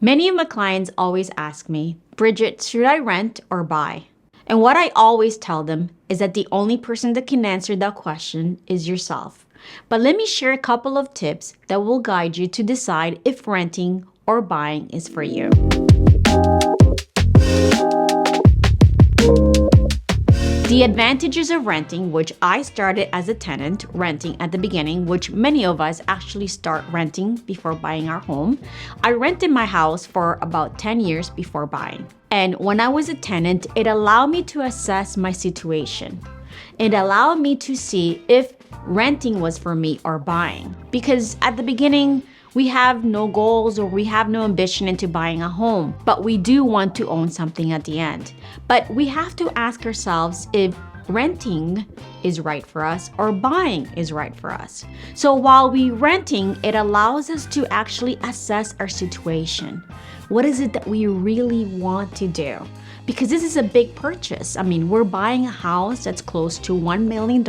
Many of my clients always ask me, Bridget, should I rent or buy? And what I always tell them is that the only person that can answer that question is yourself. But let me share a couple of tips that will guide you to decide if renting or buying is for you. The advantages of renting, which I started as a tenant renting at the beginning, which many of us actually start renting before buying our home. I rented my house for about 10 years before buying. And when I was a tenant, it allowed me to assess my situation. It allowed me to see if renting was for me or buying. Because at the beginning, we have no goals or we have no ambition into buying a home, but we do want to own something at the end. But we have to ask ourselves if renting is right for us or buying is right for us. So while we renting, it allows us to actually assess our situation. What is it that we really want to do? Because this is a big purchase. I mean, we're buying a house that's close to $1 million.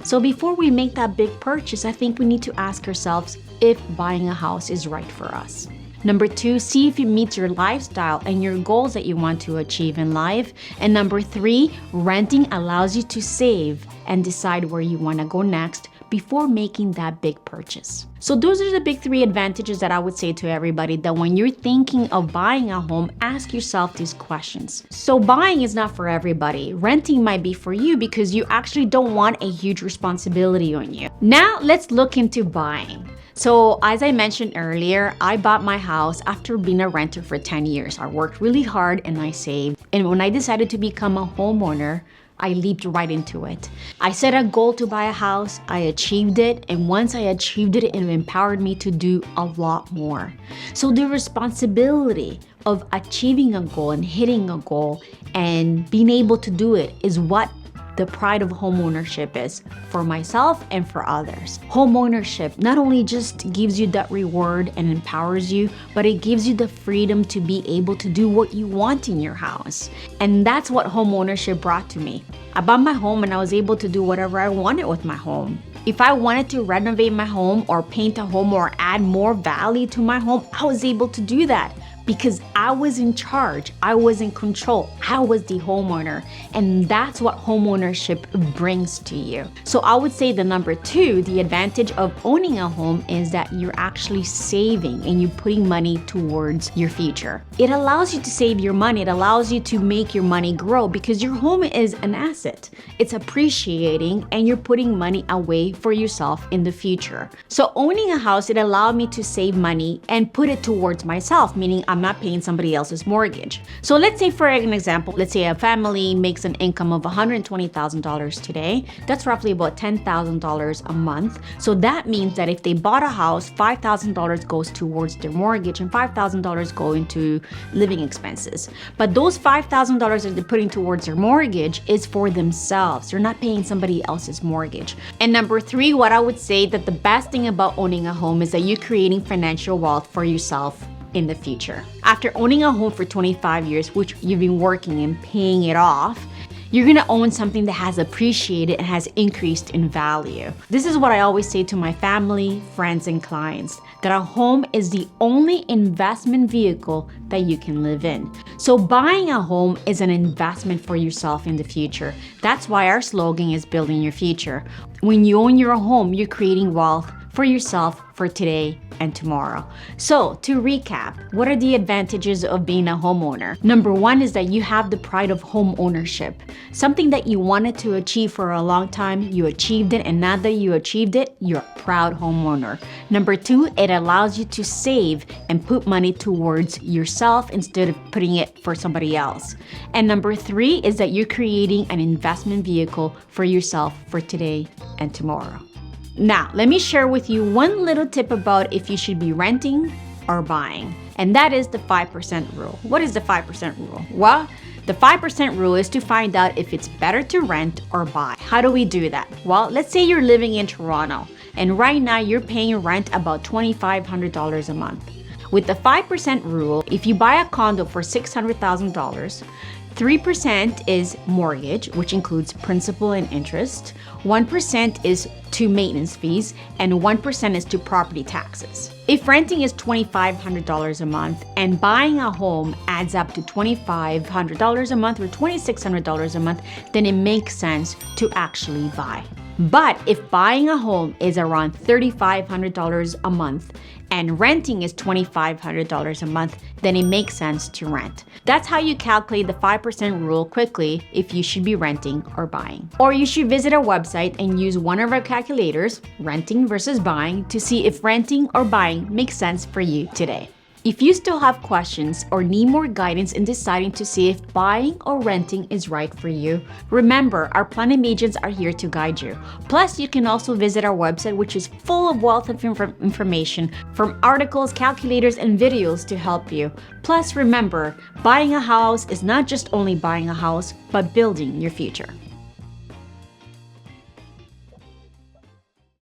So before we make that big purchase, I think we need to ask ourselves if buying a house is right for us. Number 2, see if it meets your lifestyle and your goals that you want to achieve in life. And number 3, renting allows you to save and decide where you want to go next before making that big purchase. So those are the big 3 advantages that I would say to everybody, that when you're thinking of buying a home, ask yourself these questions. So buying is not for everybody. Renting might be for you because you actually don't want a huge responsibility on you. Now let's look into buying. So as I mentioned earlier, I bought my house after being a renter for 10 years. I worked really hard and I saved. And when I decided to become a homeowner, I leaped right into it. I set a goal to buy a house, I achieved it, and once I achieved it, it empowered me to do a lot more. So the responsibility of achieving a goal and hitting a goal and being able to do it is what the pride of homeownership is for myself and for others. Homeownership not only just gives you that reward and empowers you, but it gives you the freedom to be able to do what you want in your house. And that's what homeownership brought to me. I bought my home and I was able to do whatever I wanted with my home. If I wanted to renovate my home or paint a home or add more value to my home, I was able to do that. Because I was in charge, I was in control, I was the homeowner, and that's what homeownership brings to you. So I would say the number 2, the advantage of owning a home is that you're actually saving and you're putting money towards your future. It allows you to save your money, it allows you to make your money grow because your home is an asset. It's appreciating and you're putting money away for yourself in the future. So owning a house, it allowed me to save money and put it towards myself, meaning I'm not paying somebody else's mortgage. So let's say, for an example, let's say a family makes an income of $120,000 today. That's roughly about $10,000 a month. So that means that if they bought a house, $5,000 goes towards their mortgage and $5,000 go into living expenses. But those $5,000 that they're putting towards their mortgage is for themselves. They're not paying somebody else's mortgage. And number 3, what I would say that the best thing about owning a home is that you're creating financial wealth for yourself in the future. After owning a home for 25 years, which you've been working and paying it off, you're gonna own something that has appreciated and has increased in value. This is what I always say to my family, friends, and clients, that a home is the only investment vehicle that you can live in. So buying a home is an investment for yourself in the future. That's why our slogan is building your future. When you own your home, you're creating wealth for yourself for today and tomorrow. So to recap, what are the advantages of being a homeowner? Number 1 is that you have the pride of home ownership. Something that you wanted to achieve for a long time, you achieved it, and now that you achieved it, you're a proud homeowner. Number 2, it allows you to save and put money towards yourself instead of putting it for somebody else. And number 3 is that you're creating an investment vehicle for yourself for today and tomorrow. Now, let me share with you one little tip about if you should be renting or buying, and that is the 5% rule. What is the 5% rule? Well, the 5% rule is to find out if it's better to rent or buy. How do we do that? Well, let's say you're living in Toronto, and right now you're paying rent about $2,500 a month. With the 5% rule, if you buy a condo for $600,000, 3% is mortgage, which includes principal and interest. 1% is to maintenance fees, and 1% is to property taxes. If renting is $2,500 a month and buying a home adds up to $2,500 a month or $2,600 a month, then it makes sense to actually buy. But if buying a home is around $3,500 a month and renting is $2,500 a month, then it makes sense to rent. That's how you calculate the 5% rule quickly if you should be renting or buying. Or you should visit our website and use one of our calculators, renting versus buying, to see if renting or buying makes sense for you today. If you still have questions or need more guidance in deciding to see if buying or renting is right for you, remember our Platinum agents are here to guide you. Plus, you can also visit our website, which is full of wealth of information from articles, calculators, and videos to help you. Plus, remember, buying a house is not just only buying a house, but building your future.